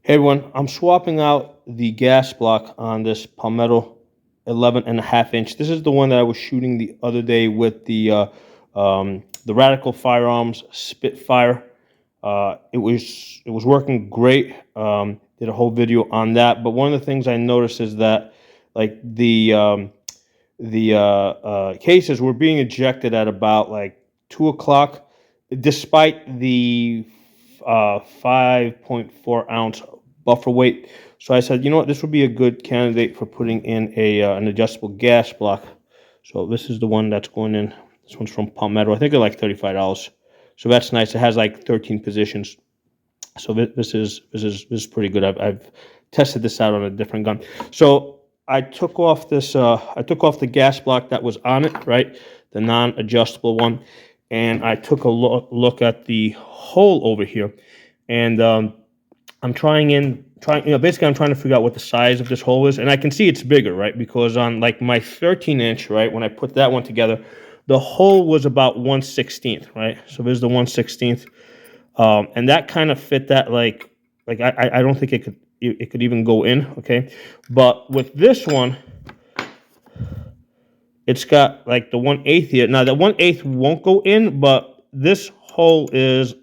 Hey everyone, I'm swapping out the gas block on this Palmetto 11.5 inch. This is the one that I was shooting the other day with the Radical Firearms Spitfire. It was working great. Did a whole video on that. But one of the things I noticed is that like the cases were being ejected at about like 2 o'clock, despite the 5.4 ounce buffer weight. So I said, you know what, this would be a good candidate for putting in an adjustable gas block. So this is the one that's going in. This one's from Palmetto. I think they're like $35. So that's nice. It has like 13 positions. So this is pretty good. I've tested this out on a different gun. So I took off the gas block that was on it, right, the non-adjustable one, and I took a look at the hole over here, and I'm basically I'm trying to figure out what the size of this hole is, and I can see it's bigger, right, because on like my 13-inch, right, when I put that one together, the hole was about 1/16th, right. So there's the 1/16th. And that kind of fit that like I don't think it could even go in, okay. But with this one, it's got like the 1/8 here. Now the 1/8 won't go in, but this hole is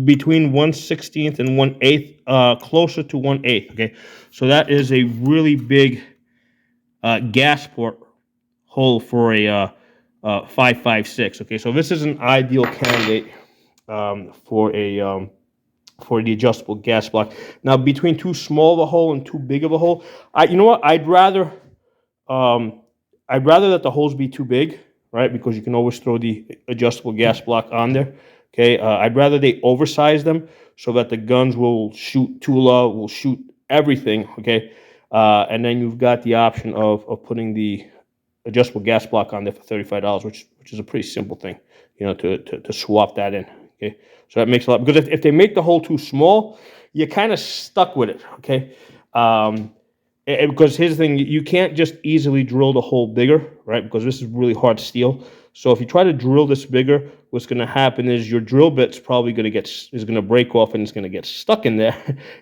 between 1/16th and 1/8, closer to 1/8. Okay, so that is a really big gas port hole for a 5.56. Okay, so this is an ideal candidate for the adjustable gas block. Now, between too small of a hole and too big of a hole, you know what? I'd rather that the holes be too big, right? Because you can always throw the adjustable gas block on there. Okay, I'd rather they oversize them so that the guns will shoot Tula, will shoot everything. Okay, and then you've got the option of putting the adjustable gas block on there for $35, which is a pretty simple thing, to swap that in. Okay, so that makes a lot, because if they make the hole too small, you're kind of stuck with it. Okay, because here's the thing, you can't just easily drill the hole bigger, right? Because this is really hard steel. So if you try to drill this bigger, what's going to happen is your drill bit's probably going to break off and it's going to get stuck in there,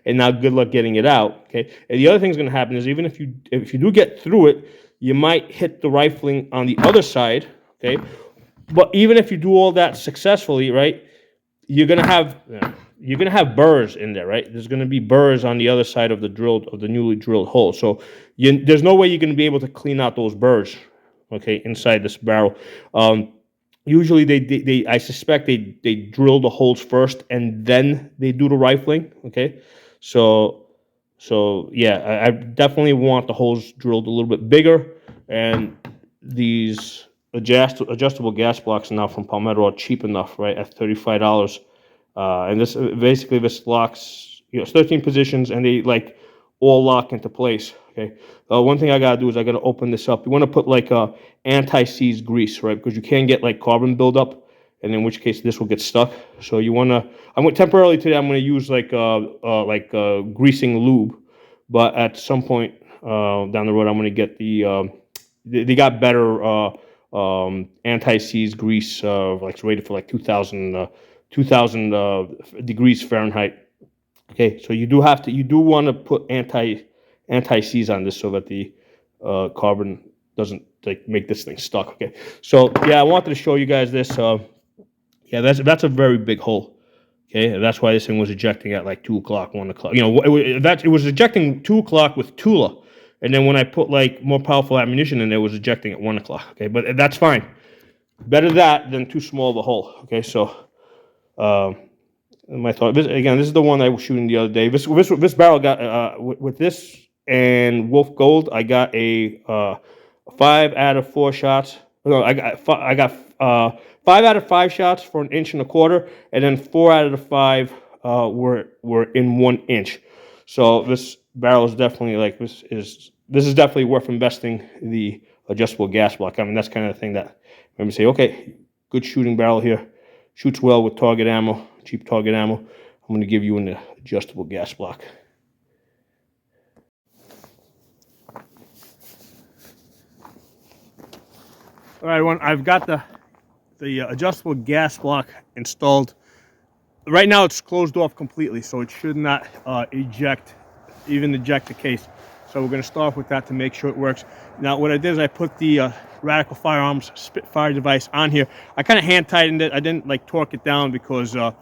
and now good luck getting it out. Okay, and the other thing that's going to happen is even if you do get through it, you might hit the rifling on the other side. Okay, but even if you do all that successfully, right, you're gonna have burrs in there, right? There's gonna be burrs on the other side of the newly drilled hole. So there's no way you're gonna be able to clean out those burrs, okay, inside this barrel. Usually I suspect they drill the holes first and then they do the rifling. Okay, so yeah, I definitely want the holes drilled a little bit bigger, and these adjustable gas blocks now from Palmetto are cheap enough, right, at $35. And this locks, it's 13 positions, and they like all lock into place. Okay. One thing I gotta do is I gotta open this up. You want to put like a anti-seize grease, right, because you can get like carbon buildup, and in which case this will get stuck. So you wanna. Temporarily today I'm gonna use like greasing lube, but at some point down the road I'm gonna get they got better anti-seize grease, like it's rated for like 2,000 degrees Fahrenheit. Okay, so you do want to put anti-seize on this so that the carbon doesn't like make this thing stuck. Okay, so yeah, I wanted to show you guys this. Yeah, that's a very big hole. Okay, and that's why this thing was ejecting at like 2 o'clock, 1 o'clock. It was ejecting 2 o'clock with Tula, and then when I put like more powerful ammunition in there, it was ejecting at 1 o'clock. Okay, but that's fine. Better that than too small of a hole. Okay, so my thought. This is the one I was shooting the other day. This barrel got with this and Wolf Gold. I got a 5 out of 4 shots. No, I got 5 out of 5 shots for 1.25 inches, and then 4 out of the 5 were in 1 inch. So this barrel is definitely this is definitely worth investing the adjustable gas block. I mean, that's kind of the thing that made me say, okay, good shooting barrel here, shoots well with target ammo, cheap target ammo. I'm going to give you an adjustable gas block. All right, everyone, I've got the adjustable gas block installed right now it's closed off completely, so it should not eject the case. So we're going to start with that to make sure it works. Now what I did is I put the Radical Firearms Spitfire device on here. I kind of hand tightened it. I didn't like torque it down because the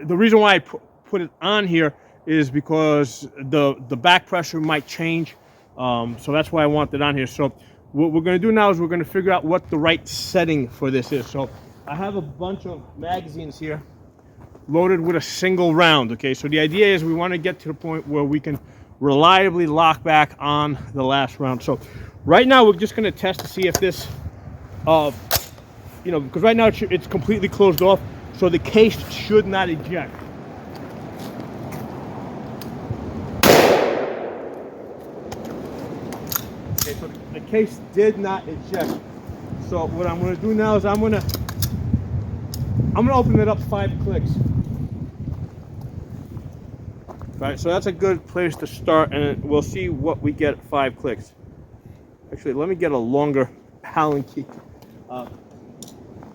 reason why I put it on here is because the back pressure might change. So that's why I want it on here. So what we're going to do now is we're going to figure out what the right setting for this is. So I have a bunch of magazines here loaded with a single round. Okay, so the idea is we want to get to the point where we can reliably lock back on the last round. So right now we're just going to test to see if this because right now it's completely closed off, so the case should not eject. Okay, so the case did not eject. So what I'm going to do now is I'm going to open it up 5 clicks. Right, so that's a good place to start, and we'll see what we get at 5 clicks. Actually, let me get a longer Allen key. I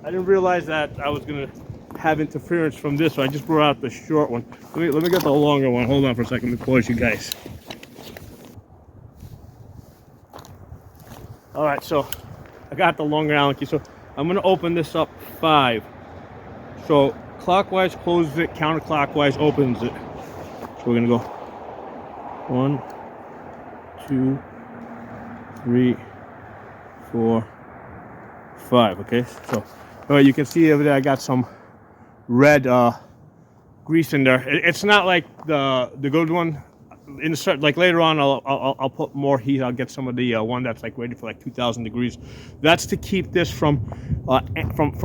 didn't realize that I was gonna have interference from this, so I just brought out the short one. Let me get the longer one. Hold on for a second. Let me pause you guys. All right, so I got the longer Allen key. So I'm gonna open this up 5. So clockwise closes it, counterclockwise opens it. So we're gonna go 1, 2, 3, 4, 5. Okay, so you can see over there I got some red grease in there. It's not like the good one. Like later on, I'll put more heat. I'll get some of the one that's like ready for like 2,000 degrees. That's to keep this from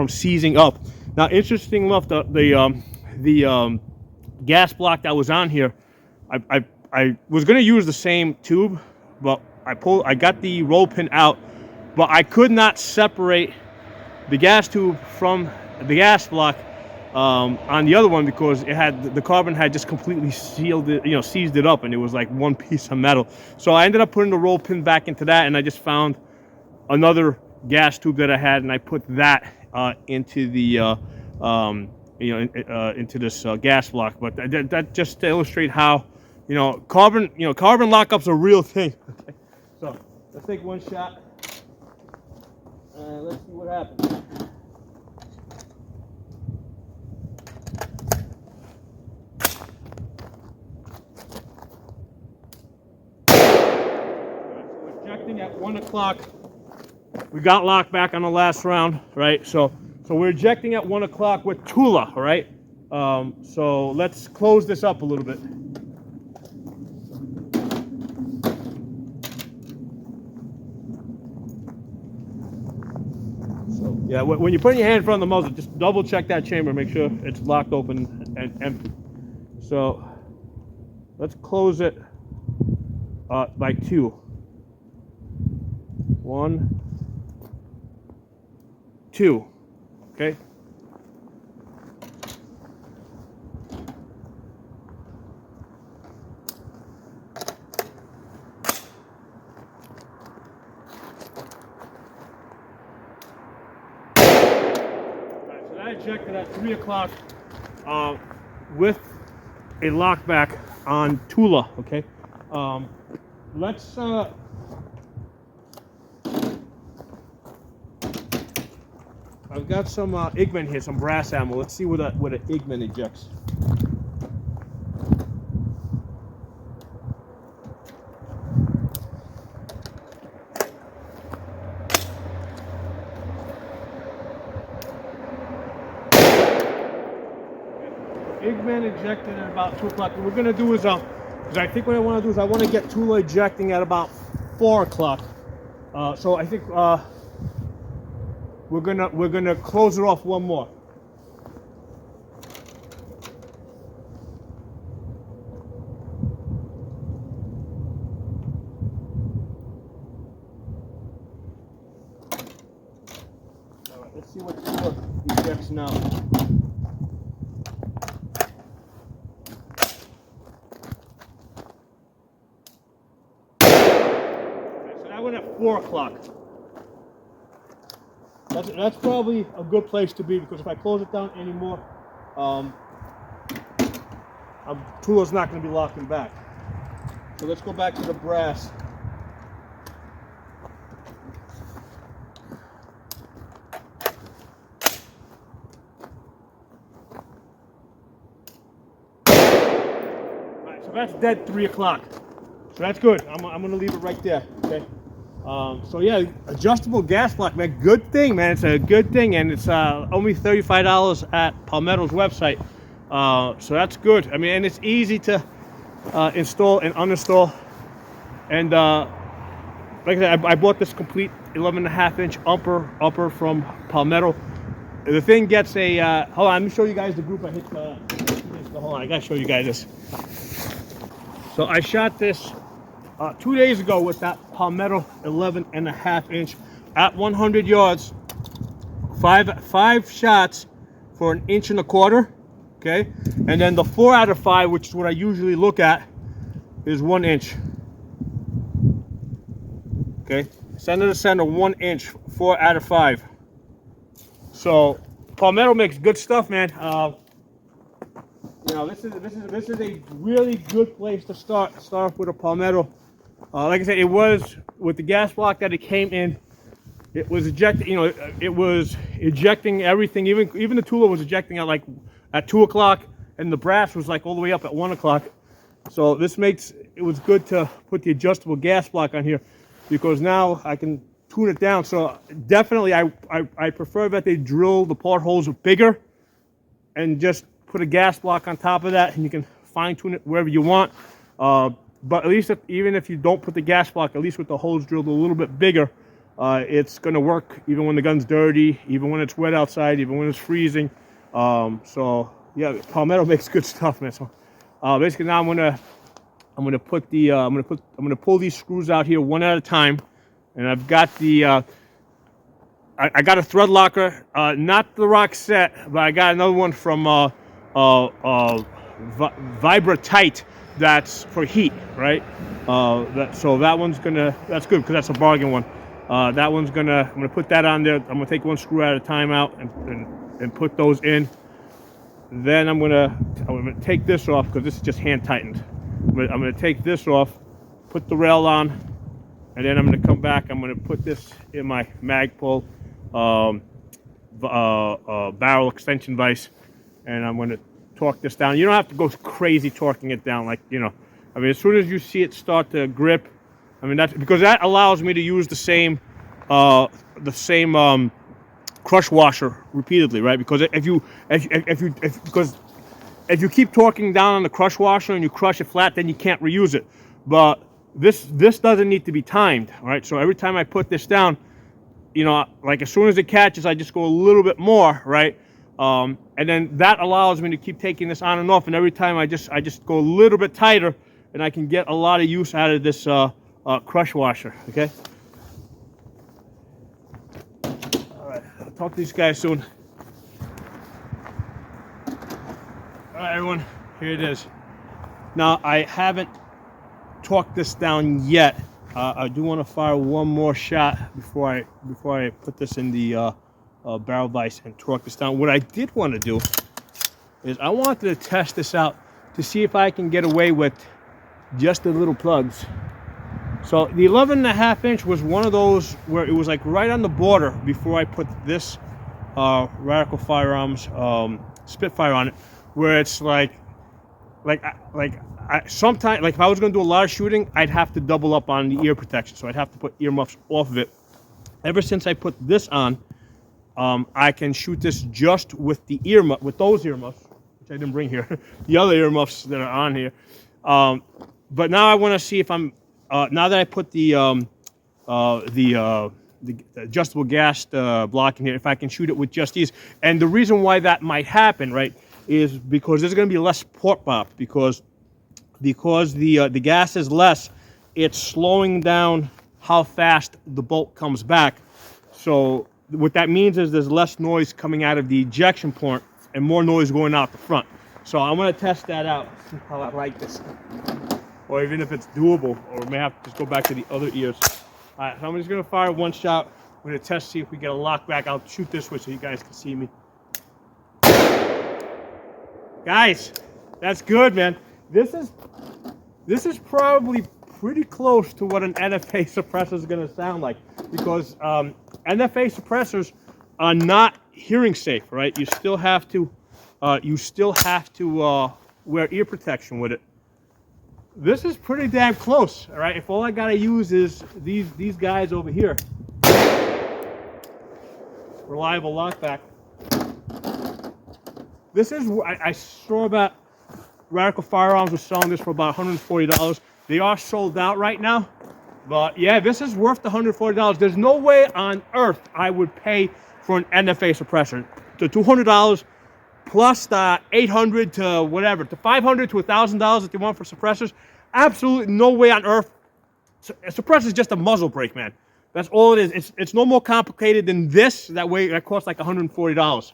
seizing up. Now, interesting enough, the gas block that was on here, I was going to use the same tube, but I got the roll pin out, but I could not separate the gas tube from the gas block on the other one because the carbon had just completely sealed it, seized it up, and it was like one piece of metal. So I ended up putting the roll pin back into that, and I just found another gas tube that I had, and I put that into the into this gas block. But that just to illustrate how carbon lockups are a real thing. Okay, so let's take one shot and let's see what happens. We're ejecting at 1 o'clock. We got locked back on the last round, right? So we're ejecting at 1 o'clock with Tula, all right? So let's close this up a little bit. So yeah, when you put your hand in front of the muzzle, just double check that chamber, make sure it's locked open and empty. So let's close it by 2. 1, 2, okay? I ejected at 3 o'clock with a lockback on Tula, okay? Let's I've got some Igman here, some brass ammo. Let's see what an Igman ejects. Igman ejected at about 2 o'clock. What we're gonna do is, because I think what I want to do is I want to get Tula ejecting at about 4 o'clock. So I think we're gonna close it off one more. All right, let's see what Tula ejects now. I went at 4 o'clock. That's probably a good place to be, because if I close it down anymore, Tula's not going to be locking back. So let's go back to the brass. Alright, so that's dead 3 o'clock. So that's good. I'm going to leave it right there. Okay. So yeah, adjustable gas block, man. Good thing, man. It's a good thing, and it's only $35 at Palmetto's website. So that's good. I mean, and it's easy to install and uninstall. And like I said, I bought this complete 11.5-inch upper from Palmetto. The thing gets a hold on, let me show you guys the group I hit. Hold on, I gotta show you guys this. So I shot this 2 days ago with that Palmetto 11.5-inch at 100 yards, five shots for 1.25 inches. Okay, and then the 4 out of 5, which is what I usually look at, is 1 inch. Okay, center to center, 1 inch, 4 out of 5. So Palmetto makes good stuff, man. You know, this is a really good place to start off with a Palmetto. Like I said, it was with the gas block that it came in. It was ejecting, you know, it was ejecting everything. Even the Tula was ejecting at 2 o'clock, and the brass was like all the way up at 1 o'clock. So this makes it was good to put the adjustable gas block on here, because now I can tune it down. So definitely, I prefer that they drill the portholes bigger and just put a gas block on top of that, and you can fine tune it wherever you want. But at least even if you don't put the gas block, at least with the holes drilled a little bit bigger, it's going to work even when the gun's dirty, even when it's wet outside, even when it's freezing. So yeah, Palmetto makes good stuff, man. So basically now I'm gonna pull these screws out here one at a time, and I've got the I got a thread locker, not the Roxette, but I got another one from Vibra Tight. That's for heat, right? So that one's that's good because that's a bargain one. That one's I'm gonna put that on there. I'm gonna take one screw at a time out and put those in. Then I'm gonna take this off because this is just hand tightened. I'm gonna take this off, put the rail on, and then I'm gonna come back. I'm gonna put this in my Magpul barrel extension vise, and I'm gonna torque this down. You don't have to go crazy torquing it down, like, you know. I mean, as soon as you see it start to grip, I mean, that's because that allows me to use the same crush washer repeatedly, right? Because if you keep torquing down on the crush washer and you crush it flat, then you can't reuse it. But this doesn't need to be timed, right? So every time I put this down, you know, like as soon as it catches, I just go a little bit more, right? And then that allows me to keep taking this on and off, and every time I just go a little bit tighter, and I can get a lot of use out of this crush washer. Okay. All right, I'll talk to these guys soon. All right, everyone, here it is. Now I haven't torqued this down yet. I do want to fire one more shot before I put this in the barrel vise and torque this down. What I did want to do is I wanted to test this out to see if I can get away with just the little plugs. So the 11.5-inch was one of those where it was like right on the border before I put this Radical Firearms Spitfire on it, where it's sometimes, like if I was going to do a lot of shooting, I'd have to double up on the ear protection, so I'd have to put earmuffs off of it. Ever since I put this on, I can shoot this just with the with those earmuffs, which I didn't bring here, the other earmuffs that are on here. But now I want to see if I'm now that I put the adjustable gas block in here, if I can shoot it with just these. And the reason why that might happen, right, is because there's going to be less port pop because the gas is less. It's slowing down how fast the bolt comes back. So what that means is there's less noise coming out of the ejection port and more noise going out the front. So I'm going to test that out, see how I like this, or even if it's doable, or we may have to just go back to the other ears. All right, so I'm just going to fire one shot. We're going to test, see if we get a lock back. I'll shoot this way so you guys can see me. Guys, that's good, man. This is probably pretty close to what an NFA suppressor is going to sound like, because NFA suppressors are not hearing safe, right? You still have to wear ear protection with it. This is pretty damn close, all right? If all I gotta use is these guys over here, reliable lockback. This is, I saw about Radical Firearms was selling this for about $140. They are sold out right now, but yeah, this is worth the $140. There's no way on earth I would pay for an NFA suppressor. The $200 plus the $800 to whatever, to $500 to $1,000 that they want for suppressors. Absolutely no way on earth. A suppressor is just a muzzle brake, man. That's all it is. It's no more complicated than this. That way, that costs like $140.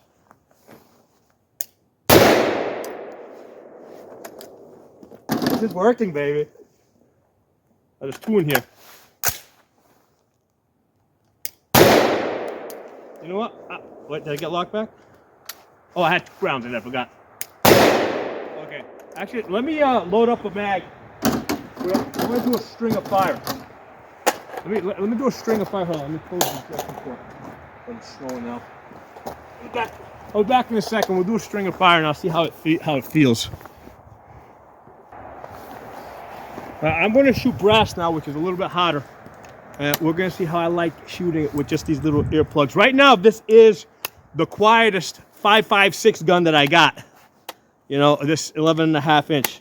This is working, baby. Oh, there's two in here. You know what? Wait, did I get locked back? Oh, I had 2 rounds in there, I forgot. Okay. Actually, let me load up a mag. I'm going to do a string of fire. Let me do a string of fire. Hold on, let me close this before. It's snowing now. I'll be back in a second. We'll do a string of fire and I'll see how it feels. I'm going to shoot brass now, which is a little bit hotter. And we're going to see how I like shooting it with just these little earplugs. Right now, this is the quietest 5.56 gun that I got. You know, this 11.5 inch.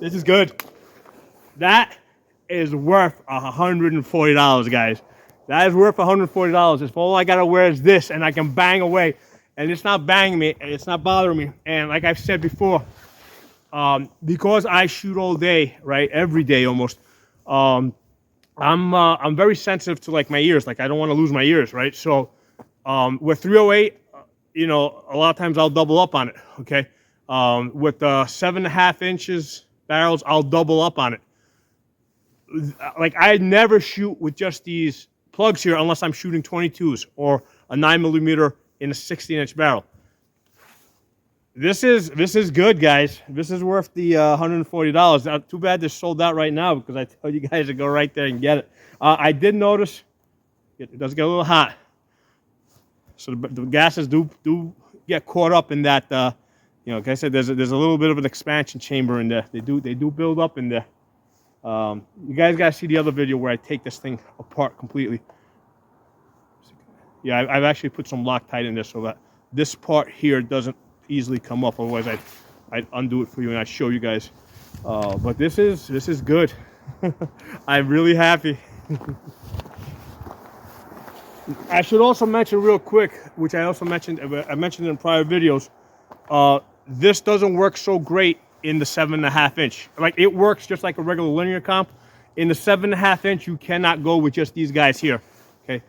This is good. That is worth $140, guys. That is worth $140. If all I gotta wear is this and I can bang away, and it's not banging me, and it's not bothering me. And like I've said before, because I shoot all day, right, every day almost, I'm very sensitive to like my ears. Like I don't want to lose my ears, right? So with 308, you know, a lot of times I'll double up on it. Okay, with the 7.5 inches barrels, I'll double up on it. Like I never shoot with just these plugs here unless I'm shooting 22s or a 9mm in a 16-inch barrel. This is good, guys. This is worth the $140. Too bad they're sold out right now because I tell you guys to go right there and get it. I did notice it does get a little hot, so the gases do get caught up in that. You know, like I said, there's a little bit of an expansion chamber in there. They do build up in there. You guys gotta see the other video where I take this thing apart completely. Yeah, I've actually put some Loctite in there so that this part here doesn't easily come up. Otherwise, I'd undo it for you and I'd show you guys. But this is good. I'm really happy. I should also mention real quick, which I mentioned in prior videos. This doesn't work so great in the 7.5 inch. Like it works just like a regular linear comp. In the 7.5 inch, you cannot go with just these guys here. Okay,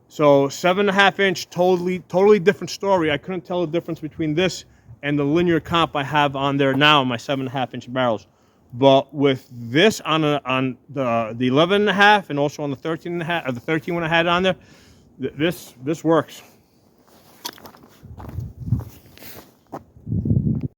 so 7.5 inch, totally different story. I couldn't tell the difference between this and the linear comp I have on there now on my 7.5 inch barrels. But with this on the 11.5 and also on the 13.5, or the 13 when I had it on there, this works.